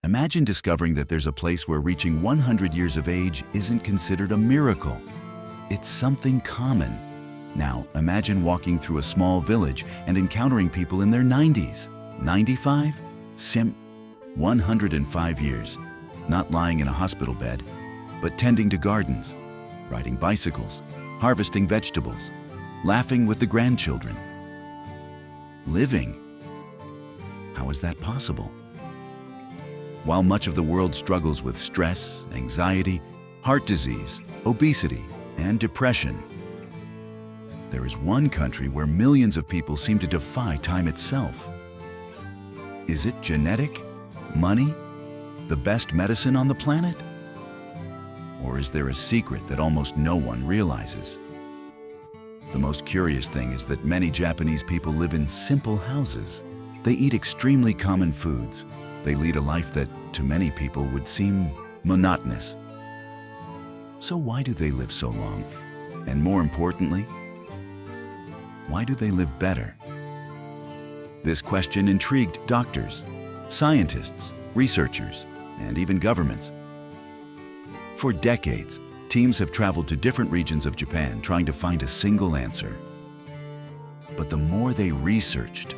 Imagine discovering that there's a place where reaching 100 years of age isn't considered a miracle. It's something common. Now, imagine walking through a small village and encountering people in their 90s. 95? 105 years. Not lying in a hospital bed, but tending to gardens, riding bicycles, harvesting vegetables, laughing with the grandchildren. Living. How is that possible? While much of the world struggles with stress, anxiety, heart disease, obesity, and depression, there is one country where millions of people seem to defy time itself. Is it genetic? Money? The best medicine on the planet? Or is there a secret that almost no one realizes? The most curious thing is that many Japanese people live in simple houses. They eat extremely common foods. They lead a life that, to many people, would seem monotonous. So why do they live so long? And more importantly, why do they live better? This question intrigued doctors, scientists, researchers, and even governments. For decades, teams have traveled to different regions of Japan trying to find a single answer. But the more they researched,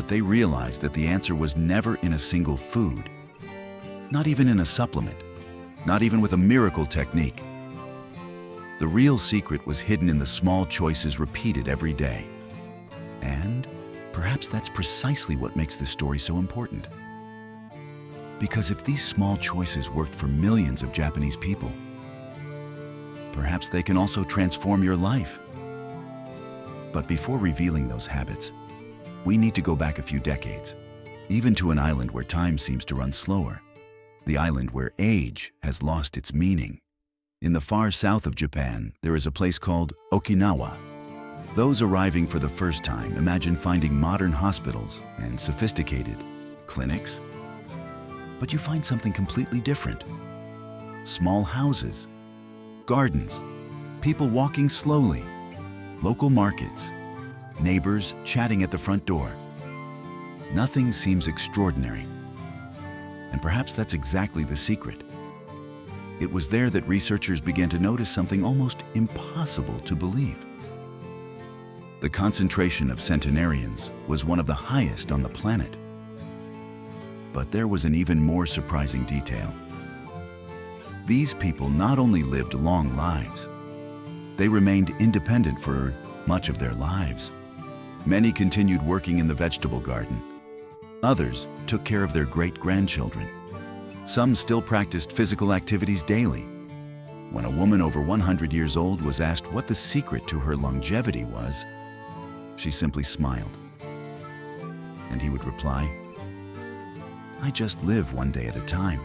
they realized that the answer was never in a single food, not even in a supplement, not even with a miracle technique. The real secret was hidden in the small choices repeated every day. And perhaps that's precisely what makes this story so important. Because if these small choices worked for millions of Japanese people, perhaps they can also transform your life. But before revealing those habits, we need to go back a few decades, even to an island where time seems to run slower, the island where age has lost its meaning. In the far south of Japan, there is a place called Okinawa. Those arriving for the first time imagine finding modern hospitals and sophisticated clinics. But you find something completely different. Small houses, gardens, people walking slowly, local markets, neighbors chatting at the front door. Nothing seems extraordinary. And perhaps that's exactly the secret. It was there that researchers began to notice something almost impossible to believe. The concentration of centenarians was one of the highest on the planet. But there was an even more surprising detail. These people not only lived long lives, they remained independent for much of their lives. Many continued working in the vegetable garden. Others took care of their great-grandchildren. Some still practiced physical activities daily. When a woman over 100 years old was asked what the secret to her longevity was, she simply smiled. And he would reply, "I just live one day at a time."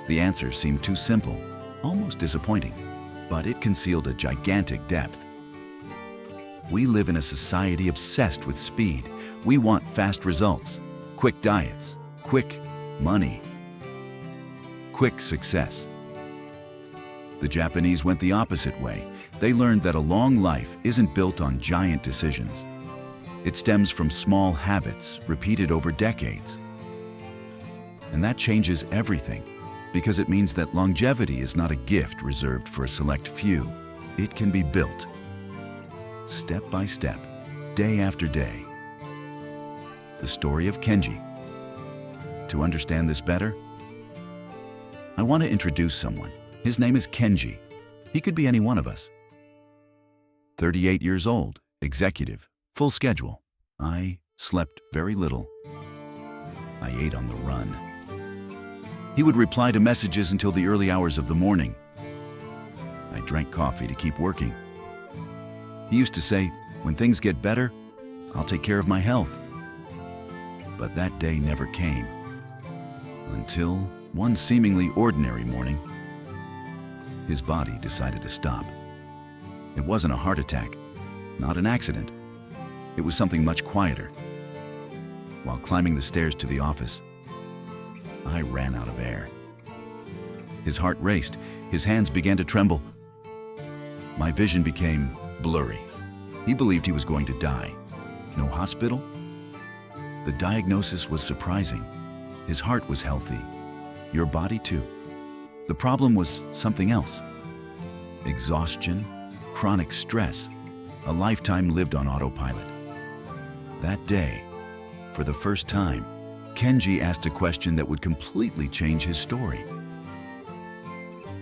The answer seemed too simple, almost disappointing, but it concealed a gigantic depth. We live in a society obsessed with speed. We want fast results, quick diets, quick money, quick success. The Japanese went the opposite way. They learned that a long life isn't built on giant decisions. It stems from small habits repeated over decades. And that changes everything, because it means that longevity is not a gift reserved for a select few. It can be built, step by step, day after day. The story of Kenji. To understand this better, I want to introduce someone. His name is Kenji. He could be any one of us. 38 years old, executive, full schedule. I slept very little. I ate on the run. He would reply to messages until the early hours of the morning. I drank coffee to keep working. He used to say, "When things get better, I'll take care of my health." But that day never came. Until one seemingly ordinary morning, his body decided to stop. It wasn't a heart attack, not an accident. It was something much quieter. While climbing the stairs to the office, I ran out of air. His heart raced, his hands began to tremble. My vision became blurry. He believed he was going to die. No hospital? The diagnosis was surprising. His heart was healthy. Your body too. The problem was something else. Exhaustion, chronic stress, a lifetime lived on autopilot. That day, for the first time, Kenji asked a question that would completely change his story.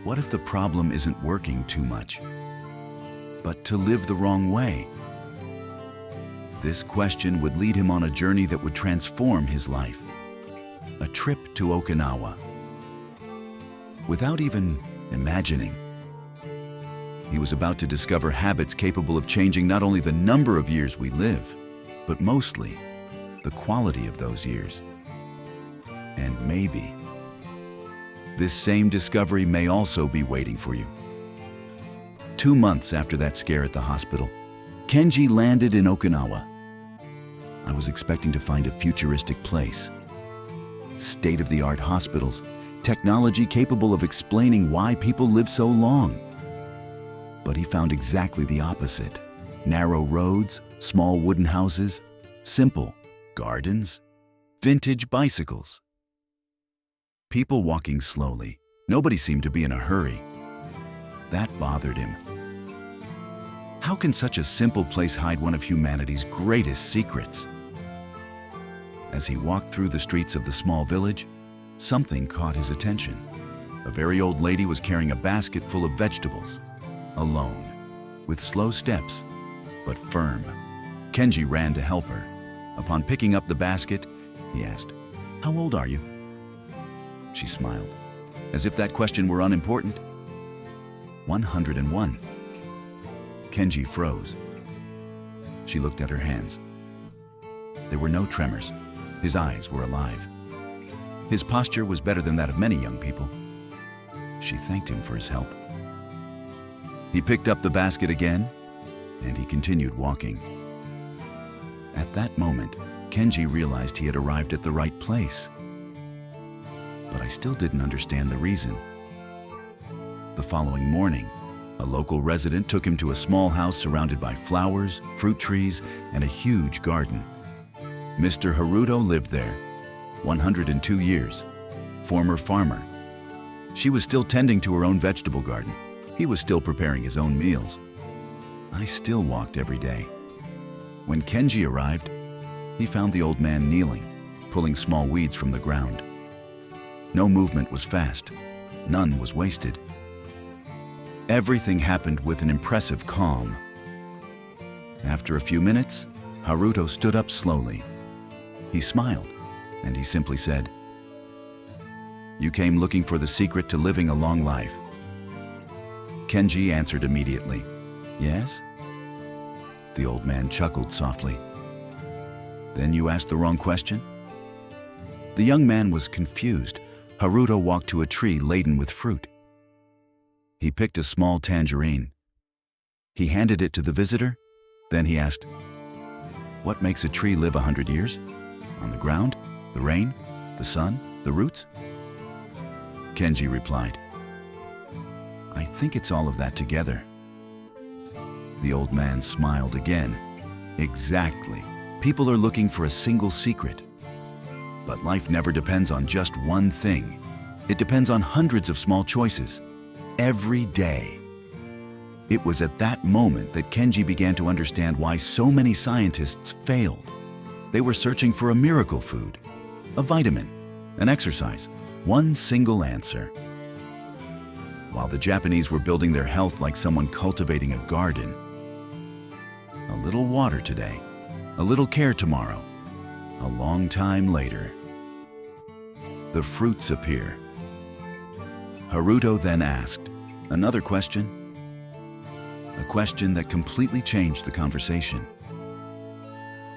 What if the problem isn't working too much, but to live the wrong way? This question would lead him on a journey that would transform his life. A trip to Okinawa. Without even imagining, he was about to discover habits capable of changing not only the number of years we live, but mostly the quality of those years. And maybe this same discovery may also be waiting for you. 2 months after that scare at the hospital, Kenji landed in Okinawa. I was expecting to find a futuristic place. State-of-the-art hospitals, technology capable of explaining why people live so long. But he found exactly the opposite. Narrow roads, small wooden houses, simple gardens, vintage bicycles. People walking slowly. Nobody seemed to be in a hurry. That bothered him. How can such a simple place hide one of humanity's greatest secrets? As he walked through the streets of the small village, something caught his attention. A very old lady was carrying a basket full of vegetables, alone, with slow steps, but firm. Kenji ran to help her. Upon picking up the basket, he asked, "How old are you?" She smiled, as if that question were unimportant. 101. Kenji froze. She looked at her hands. There were no tremors. His eyes were alive. His posture was better than that of many young people. She thanked him for his help. He picked up the basket again, and he continued walking. At that moment, Kenji realized he had arrived at the right place. But I still didn't understand the reason. The following morning, a local resident took him to a small house surrounded by flowers, fruit trees, and a huge garden. Mr. Haruto lived there, 102 years, former farmer. She was still tending to her own vegetable garden. He was still preparing his own meals. I still walked every day. When Kenji arrived, he found the old man kneeling, pulling small weeds from the ground. No movement was fast. None was wasted. Everything happened with an impressive calm. After a few minutes, Haruto stood up slowly. He smiled, and he simply said, "You came looking for the secret to living a long life." Kenji answered immediately, "Yes?" The old man chuckled softly. "Then you asked the wrong question?" The young man was confused. Haruto walked to a tree laden with fruit. He picked a small tangerine. He handed it to the visitor. Then he asked, "What makes a tree live 100 years? On the ground, the rain, the sun, the roots?" Kenji replied, "I think it's all of that together." The old man smiled again. Exactly. People are looking for a single secret. But life never depends on just one thing. It depends on hundreds of small choices, every day. It was at that moment that Kenji began to understand why so many scientists failed. They were searching for a miracle food, a vitamin, an exercise, one single answer. While the Japanese were building their health like someone cultivating a garden. A little water today, a little care tomorrow, a long time later. The fruits appear. Haruto then asked another question, a question that completely changed the conversation.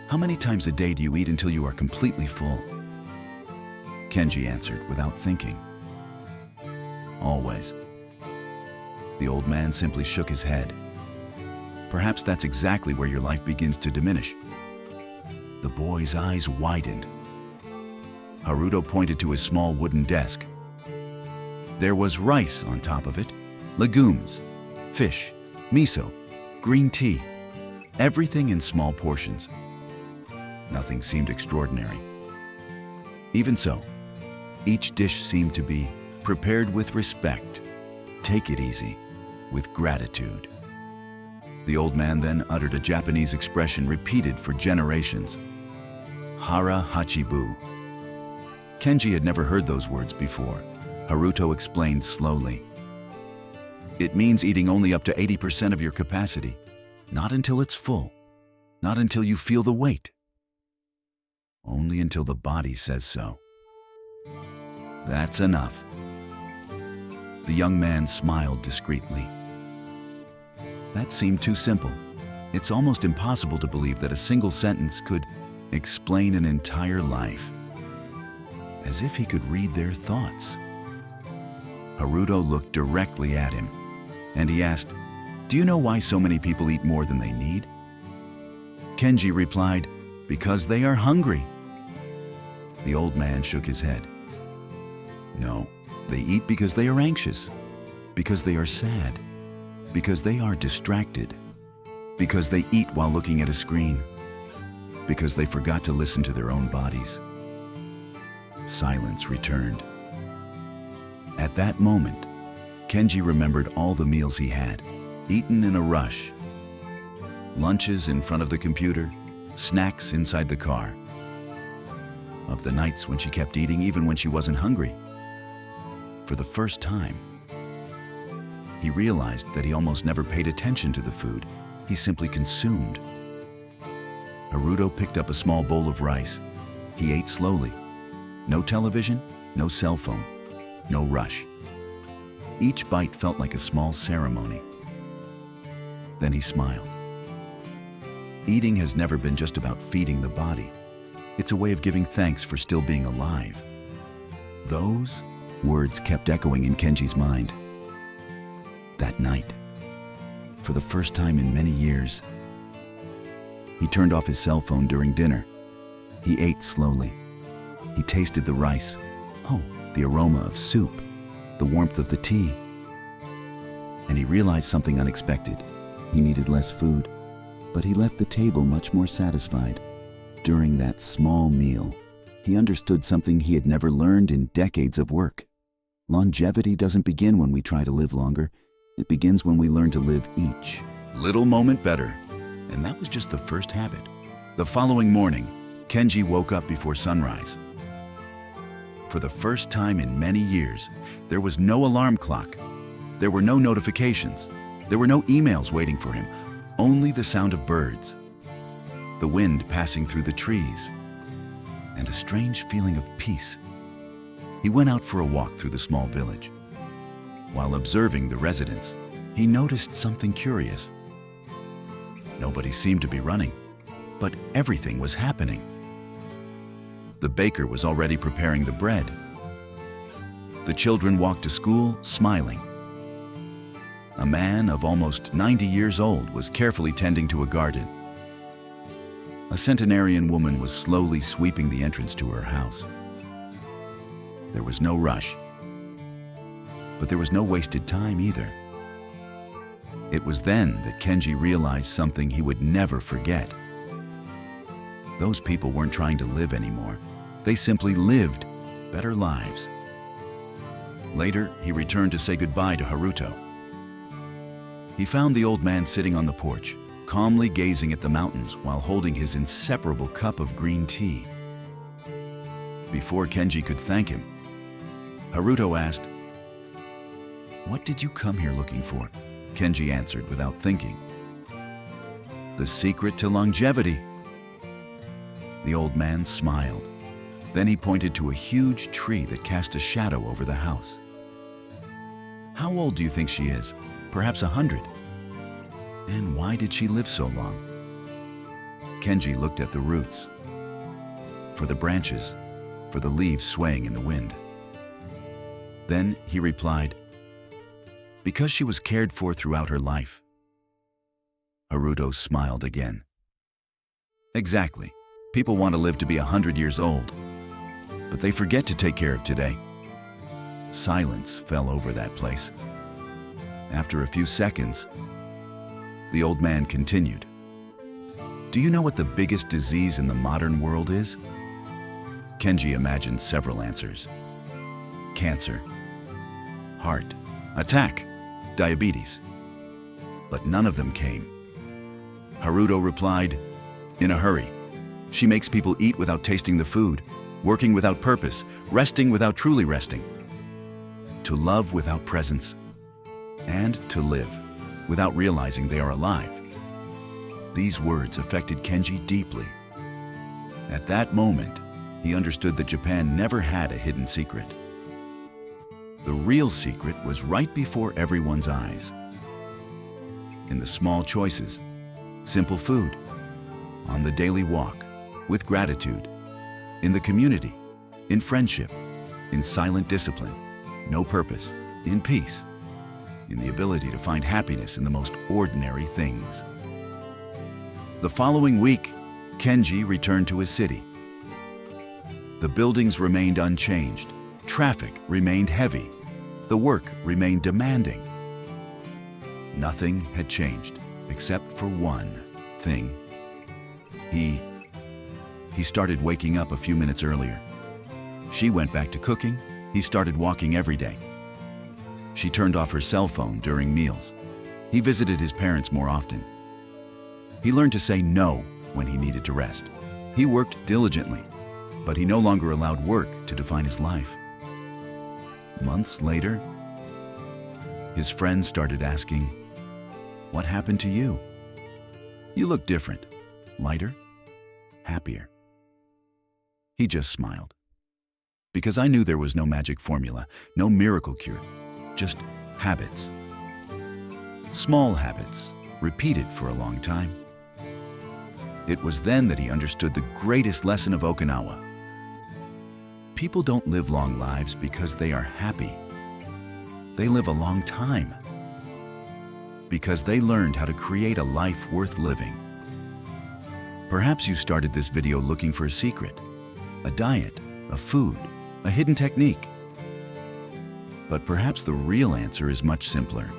"How many times a day do you eat until you are completely full?" Kenji answered without thinking. "Always." The old man simply shook his head. "Perhaps that's exactly where your life begins to diminish." The boy's eyes widened. Haruto pointed to his small wooden desk. There was rice on top of it, legumes, fish, miso, green tea, everything in small portions. Nothing seemed extraordinary. Even so, Each dish seemed to be prepared with respect. Take it easy, with gratitude. The old man then uttered a Japanese expression repeated for generations. Hara Hachibu. Kenji had never heard those words before. Haruto explained slowly. It means eating only up to 80% of your capacity. Not until it's full. Not until you feel the weight. Only until the body says so. That's enough. The young man smiled discreetly. That seemed too simple. It's almost impossible to believe that a single sentence could explain an entire life. As if he could read their thoughts. Haruto looked directly at him, and he asked, "Do you know why so many people eat more than they need?" Kenji replied, "Because they are hungry." The old man shook his head. No, they eat because they are anxious, because they are sad, because they are distracted, because they eat while looking at a screen, because they forgot to listen to their own bodies. Silence returned. At that moment, Kenji remembered all the meals he had, eaten in a rush. Lunches in front of the computer, snacks inside the car. Of the nights when she kept eating even when she wasn't hungry. For the first time, he realized that he almost never paid attention to the food. He simply consumed. Haruto picked up a small bowl of rice. He ate slowly. No television, no cell phone, no rush. Each bite felt like a small ceremony. Then he smiled. Eating has never been just about feeding the body. It's a way of giving thanks for still being alive. Those words kept echoing in Kenji's mind. That night, for the first time in many years, he turned off his cell phone during dinner. He ate slowly. He tasted the rice. Oh, the aroma of soup, the warmth of the tea. And he realized something unexpected. He needed less food, but he left the table much more satisfied. During that small meal, he understood something he had never learned in decades of work. Longevity doesn't begin when we try to live longer. It begins when we learn to live each little moment better. And that was just the first habit. The following morning, Kenji woke up before sunrise. For the first time in many years, there was no alarm clock. There were no notifications. There were no emails waiting for him. Only the sound of birds, the wind passing through the trees, and a strange feeling of peace. He went out for a walk through the small village. While observing the residents, he noticed something curious. Nobody seemed to be running, but everything was happening. The baker was already preparing the bread. The children walked to school smiling. A man of almost 90 years old was carefully tending to a garden. A centenarian woman was slowly sweeping the entrance to her house. There was no rush, but there was no wasted time either. It was then that Kenji realized something he would never forget. Those people weren't trying to live anymore. They simply lived better lives. Later, he returned to say goodbye to Haruto. He found the old man sitting on the porch, calmly gazing at the mountains while holding his inseparable cup of green tea. Before Kenji could thank him, Haruto asked, "What did you come here looking for?" Kenji answered without thinking. "The secret to longevity." The old man smiled. Then he pointed to a huge tree that cast a shadow over the house. "How old do you think she is? Perhaps 100. And why did she live so long?" Kenji looked at the roots, for the branches, for the leaves swaying in the wind. Then he replied, "Because she was cared for throughout her life." Haruto smiled again. "Exactly. People want to live to be 100 years old, but they forget to take care of today." Silence fell over that place. After a few seconds, the old man continued, "Do you know what the biggest disease in the modern world is?" Kenji imagined several answers. cancer, heart attack, diabetes. But none of them came. Haruto replied, "In a hurry. She makes people eat without tasting the food, working without purpose, resting without truly resting. To love without presence, and to live without realizing they are alive." These words affected Kenji deeply. At that moment, he understood that Japan never had a hidden secret. The real secret was right before everyone's eyes. In the small choices, simple food, on the daily walk, with gratitude, in the community, in friendship, in silent discipline, no purpose, in peace, in the ability to find happiness in the most ordinary things. The following week, Kenji returned to his city. The buildings remained unchanged, traffic remained heavy, the work remained demanding. Nothing had changed except for one thing. He started waking up a few minutes earlier. She went back to cooking. He started walking every day. She turned off her cell phone during meals. He visited his parents more often. He learned to say no when he needed to rest. He worked diligently, but he no longer allowed work to define his life. Months later, his friends started asking, "What happened to you? You look different, lighter, happier." He just smiled. Because I knew there was no magic formula, no miracle cure, just habits. Small habits, repeated for a long time. It was then that he understood the greatest lesson of Okinawa. People don't live long lives because they are happy. They live a long time because they learned how to create a life worth living. Perhaps you started this video looking for a secret, a diet, a food, a hidden technique. But perhaps the real answer is much simpler.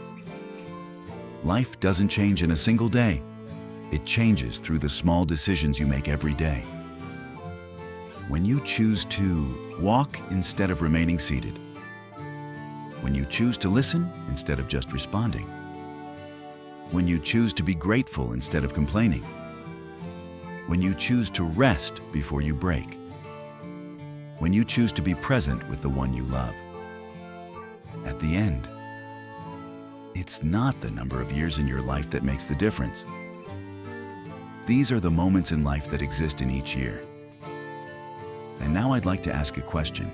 Life doesn't change in a single day. It changes through the small decisions you make every day. When you choose to walk instead of remaining seated. When you choose to listen instead of just responding. When you choose to be grateful instead of complaining. When you choose to rest before you break. When you choose to be present with the one you love. At the end, it's not the number of years in your life that makes the difference. These are the moments in life that exist in each year. And now I'd like to ask a question.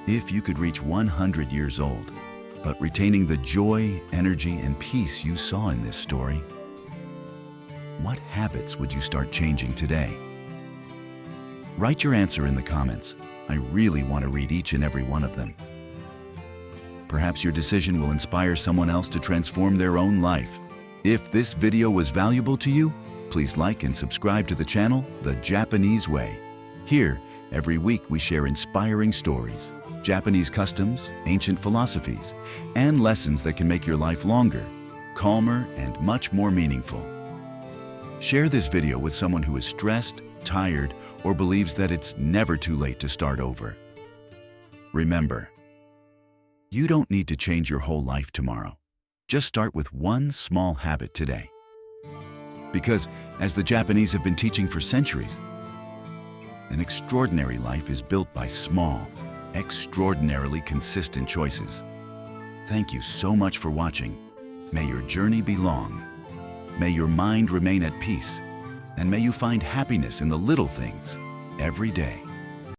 If you could reach 100 years old, but retaining the joy, energy, and peace you saw in this story, what habits would you start changing today? Write your answer in the comments. I really want to read each and every one of them. Perhaps your decision will inspire someone else to transform their own life. If this video was valuable to you, please like and subscribe to the channel, The Japanese Way. Here, every week we share inspiring stories, Japanese customs, ancient philosophies, and lessons that can make your life longer, calmer, and much more meaningful. Share this video with someone who is stressed, tired, or believes that it's never too late to start over. Remember, you don't need to change your whole life tomorrow. Just start with one small habit today. Because, as the Japanese have been teaching for centuries, an extraordinary life is built by small, extraordinarily consistent choices. Thank you so much for watching. May your journey be long. May your mind remain at peace. And may you find happiness in the little things every day.